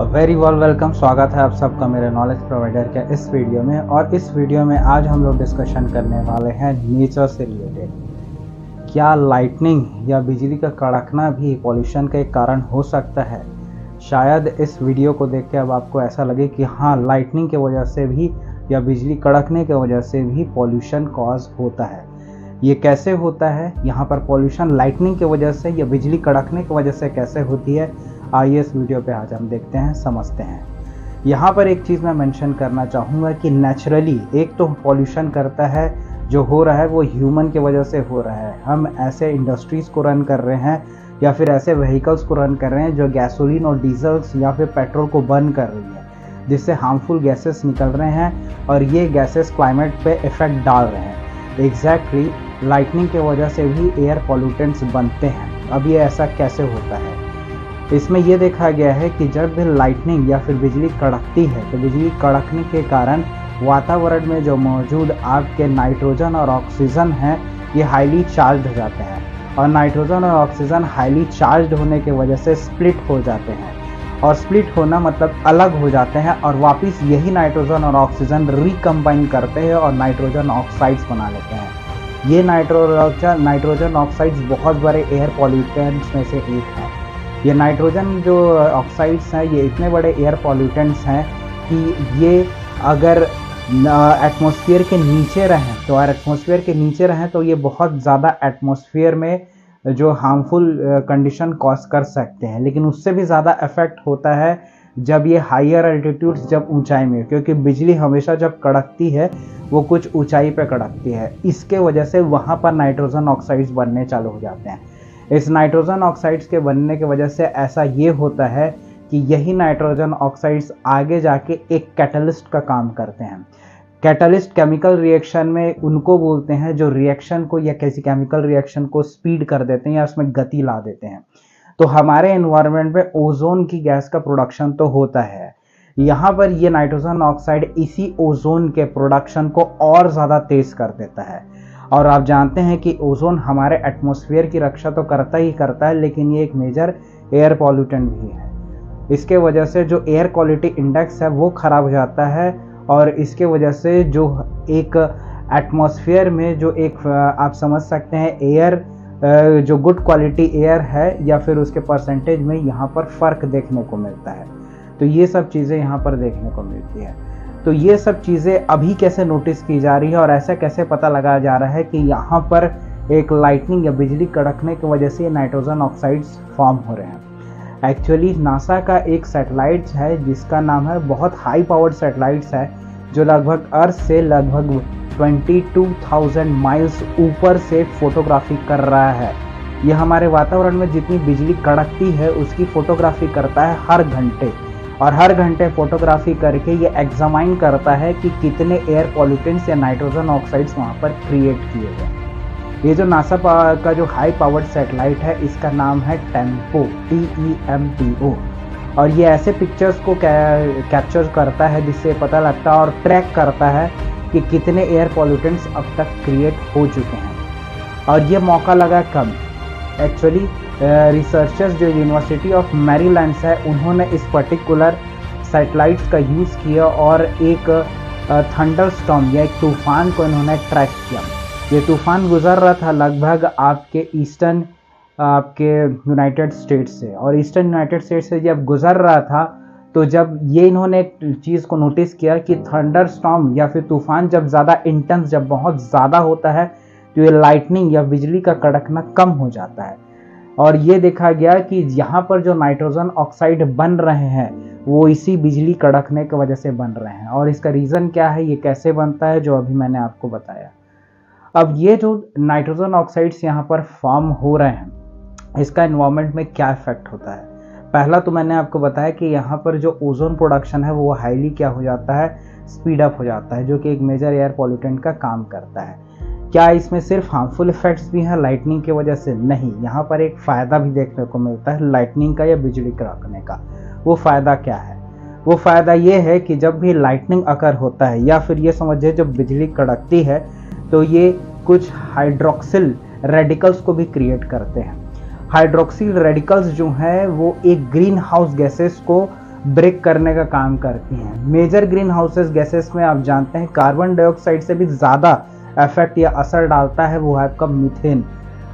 Very welcome. स्वागत है आप सबका मेरे नॉलेज प्रोवाइडर के इस वीडियो में। और इस वीडियो में आज हम लोग डिस्कशन करने वाले हैं नेचर से रिलेटेड। क्या लाइटनिंग या बिजली का कड़कना भी पॉल्यूशन का एक कारण हो सकता है? शायद इस वीडियो को देख के अब आपको ऐसा लगे कि हाँ, लाइटनिंग की वजह से भी या बिजली कड़कने की वजह से भी पॉल्यूशन कॉज होता है। ये कैसे होता है? यहाँ पर पॉल्यूशन लाइटनिंग की वजह से या बिजली कड़कने की वजह से कैसे होती है, आइए इस वीडियो पे आज हम देखते हैं, समझते हैं। यहाँ पर एक चीज़ मैं मेंशन करना चाहूँगा कि नेचुरली एक तो पॉल्यूशन करता है, जो हो रहा है वो ह्यूमन की वजह से हो रहा है। हम ऐसे इंडस्ट्रीज़ को रन कर रहे हैं या फिर ऐसे व्हीकल्स को रन कर रहे हैं जो गैसोलीन और डीजल्स या फिर पेट्रोल को बर्न कर रही है, जिससे हार्मफुल गैसेस निकल रहे हैं और ये गैसेस क्लाइमेट पे इफ़ेक्ट डाल रहे हैं। एग्जैक्टली लाइटनिंग की वजह से भी एयर पॉल्यूटेंट्स बनते हैं। अब ये ऐसा कैसे होता है? इसमें यह देखा गया है कि जब भी लाइटनिंग या फिर बिजली कड़कती है तो बिजली कड़कने के कारण वातावरण में जो मौजूद आपके नाइट्रोजन और ऑक्सीजन हैं, ये हाईली चार्ज्ड हो जाते हैं। और नाइट्रोजन और ऑक्सीजन हाईली चार्ज्ड होने की वजह से स्प्लिट हो जाते हैं। और स्प्लिट होना मतलब अलग हो जाते हैं और वापस यही नाइट्रोजन और ऑक्सीजन रिकम्बाइन करते हैं और नाइट्रोजन ऑक्साइड्स बना लेते हैं। ये नाइट्रोजन ऑक्साइड्स बहुत बड़े एयर पॉल्यूटेंट्स में से एक है। ये नाइट्रोजन जो ऑक्साइड्स हैं, ये इतने बड़े एयर पॉल्यूटेंट्स हैं कि ये अगर एटमॉस्फेयर के नीचे रहें तो ये बहुत ज़्यादा एटमॉस्फेयर में जो हार्मफुल कंडीशन कॉज कर सकते हैं। लेकिन उससे भी ज़्यादा इफेक्ट होता है जब ये हायर एल्टीट्यूड्स, जब ऊंचाई में, क्योंकि बिजली हमेशा जब कड़कती है वो कुछ ऊंचाई पे कड़कती है। इसके वजह से वहाँ पर नाइट्रोजन ऑक्साइड्स बनने चालू हो जाते हैं। इस नाइट्रोजन ऑक्साइड्स के बनने की वजह से ऐसा ये होता है कि यही नाइट्रोजन ऑक्साइड्स आगे जाके एक कैटलिस्ट का काम करते हैं। कैटलिस्ट केमिकल रिएक्शन में उनको बोलते हैं जो रिएक्शन को या किसी केमिकल रिएक्शन को स्पीड कर देते हैं या उसमें गति ला देते हैं। तो हमारे एनवायरनमेंट में ओजोन की गैस का प्रोडक्शन तो होता है। यहाँ पर ये नाइट्रोजन ऑक्साइड इसी ओजोन के प्रोडक्शन को और ज़्यादा तेज कर देता है। और आप जानते हैं कि ओजोन हमारे एटमॉस्फेयर की रक्षा तो करता ही करता है, लेकिन ये एक मेजर एयर पॉल्यूटेंट भी है। इसके वजह से जो एयर क्वालिटी इंडेक्स है वो ख़राब हो जाता है और इसके वजह से जो एक एटमॉस्फेयर में जो एक आप समझ सकते हैं एयर जो गुड क्वालिटी एयर है या फिर उसके परसेंटेज में यहाँ पर फ़र्क देखने को मिलता है। तो ये सब चीज़ें यहाँ पर देखने को मिलती है। तो ये सब चीज़ें अभी कैसे नोटिस की जा रही है और ऐसा कैसे पता लगाया जा रहा है कि यहाँ पर एक लाइटनिंग या बिजली कड़कने की वजह से नाइट्रोजन ऑक्साइड्स फॉर्म हो रहे हैं। एक्चुअली नासा का एक सैटेलाइट है जिसका नाम है, बहुत हाई पावर्ड सैटेलाइट्स है जो लगभग अर्थ से लगभग 22,000 माइल्स ऊपर से फोटोग्राफी कर रहा है। यह हमारे वातावरण में जितनी बिजली कड़कती है उसकी फोटोग्राफी करता है हर घंटे, और हर घंटे फोटोग्राफी करके ये एग्जामाइन करता है कि कितने एयर पॉल्यूटेंट्स या नाइट्रोजन ऑक्साइड्स वहाँ पर क्रिएट किए गए। ये जो नासा का जो हाई पावर्ड सैटेलाइट है, इसका नाम है टेम्पो, TEMPO। और ये ऐसे पिक्चर्स को कैप्चर करता है जिससे पता लगता है और ट्रैक करता है कि कितने एयर पॉल्यूटेंट्स अब तक क्रिएट हो चुके हैं। और ये मौका लगा कब? एक्चुअली रिसर्चर्स जो यूनिवर्सिटी ऑफ मैरीलैंड है, उन्होंने इस पर्टिकुलर सैटेलाइट्स का यूज़ किया और एक थंडर स्टॉर्म या एक तूफान को इन्होंने ट्रैक किया। ये तूफान गुजर रहा था लगभग आपके यूनाइटेड स्टेट्स से, और ईस्टर्न यूनाइटेड स्टेट्स से जब गुजर रहा था तो जब ये इन्होंने एक चीज़ को नोटिस किया कि थंडर स्टॉर्म या फिर तूफान जब ज़्यादा इंटेंस, जब बहुत ज़्यादा होता है तो ये लाइटनिंग या बिजली का कड़कना कम हो जाता है। और ये देखा गया कि यहाँ पर जो नाइट्रोजन ऑक्साइड बन रहे हैं वो इसी बिजली कड़कने की वजह से बन रहे हैं। और इसका रीज़न क्या है, ये कैसे बनता है, जो अभी मैंने आपको बताया। अब ये जो नाइट्रोजन ऑक्साइड्स यहाँ पर फॉर्म हो रहे हैं, इसका एनवायरनमेंट में क्या इफेक्ट होता है? पहला तो मैंने आपको बताया कि यहाँ पर जो ओजोन प्रोडक्शन है वो हाईली क्या हो जाता है, स्पीड अप हो जाता है, जो कि एक मेजर एयर पॉल्यूटेंट का काम करता है। क्या इसमें सिर्फ हार्मफुल इफेक्ट्स भी हैं लाइटनिंग की वजह से? नहीं, यहाँ पर एक फ़ायदा भी देखने को मिलता है लाइटनिंग का या बिजली कड़कने का। वो फ़ायदा क्या है? वो फ़ायदा ये है कि जब भी लाइटनिंग अकर होता है या फिर ये समझिए जब बिजली कड़कती है तो ये कुछ हाइड्रोक्सिल रेडिकल्स को भी क्रिएट करते हैं। हाइड्रोक्सिल रेडिकल्स जो हैं वो एक ग्रीन हाउस गैसेस को ब्रेक करने का काम करती हैं। मेजर ग्रीन हाउसेस गैसेस में आप जानते हैं कार्बन डाइऑक्साइड से भी ज़्यादा इफेक्ट या असर डालता है वो है आपका मीथेन,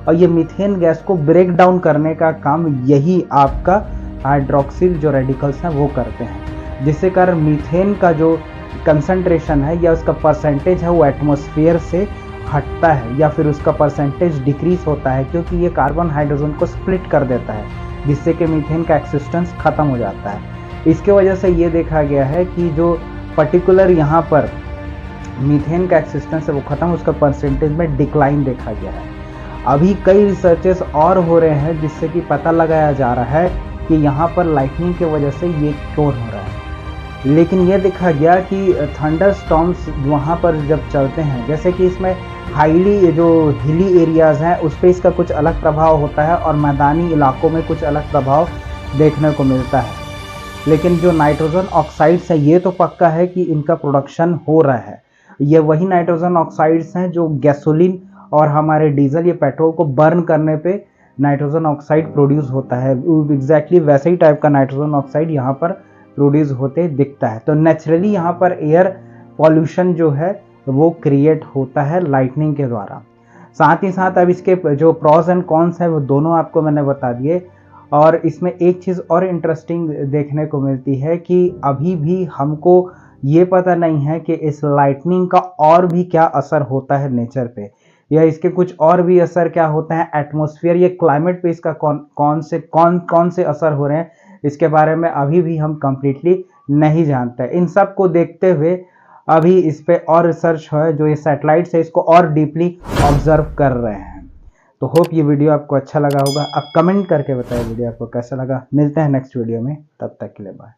और ये मीथेन गैस को ब्रेक डाउन करने का काम यही आपका हाइड्रोक्सिल जो रेडिकल्स हैं वो करते हैं, जिससे कारण मीथेन का जो कंसंट्रेशन है या उसका परसेंटेज है वो एटमॉस्फेयर से हटता है या फिर उसका परसेंटेज डिक्रीज होता है, क्योंकि ये कार्बन हाइड्रोजन को स्प्लिट कर देता है, जिससे कि मीथेन का एक्सिस्टेंस खत्म हो जाता है। इसके वजह से ये देखा गया है कि जो पर्टिकुलर यहाँ पर मीथेन का एक्सिस्टेंस है वो खत्म, उसका परसेंटेज में डिक्लाइन देखा गया है। अभी कई रिसर्चेस और हो रहे हैं जिससे कि पता लगाया जा रहा है कि यहाँ पर लाइटनिंग की वजह से ये क्यों हो रहा है। लेकिन ये देखा गया कि थंडर स्टॉर्म्स वहाँ पर जब चलते हैं, जैसे कि इसमें हाईली जो हिली एरियाज़ हैं उस पर इसका कुछ अलग प्रभाव होता है और मैदानी इलाकों में कुछ अलग प्रभाव देखने को मिलता है। लेकिन जो नाइट्रोजन ऑक्साइड्स हैं ये तो पक्का है कि इनका प्रोडक्शन हो रहा है। ये वही नाइट्रोजन ऑक्साइड्स हैं जो गैसोलीन और हमारे डीजल या पेट्रोल को बर्न करने पे नाइट्रोजन ऑक्साइड प्रोड्यूस होता है। एग्जैक्टली वैसे ही टाइप का नाइट्रोजन ऑक्साइड यहाँ पर प्रोड्यूस होते दिखता है। तो नेचुरली यहाँ पर एयर पॉल्यूशन जो है वो क्रिएट होता है लाइटनिंग के द्वारा। साथ ही साथ अब इसके जो प्रॉस एंड कॉन्स है वो दोनों आपको मैंने बता दिए। और इसमें एक चीज़ और इंटरेस्टिंग देखने को मिलती है कि अभी भी हमको ये पता नहीं है कि इस लाइटनिंग का और भी क्या असर होता है नेचर पे, या इसके कुछ और भी असर क्या होते हैं एटमॉस्फेयर या क्लाइमेट पे, इसका कौन से असर हो रहे हैं, इसके बारे में अभी भी हम कंप्लीटली नहीं जानते। इन सब को देखते हुए अभी इस पे और रिसर्च है, जो ये सैटेलाइट्स है इसको और डीपली ऑब्जर्व कर रहे हैं। तो होप ये वीडियो आपको अच्छा लगा होगा। आप कमेंट करके बताएं वीडियो आपको कैसा लगा। मिलते हैं नेक्स्ट वीडियो में, तब तक के लिए बाय।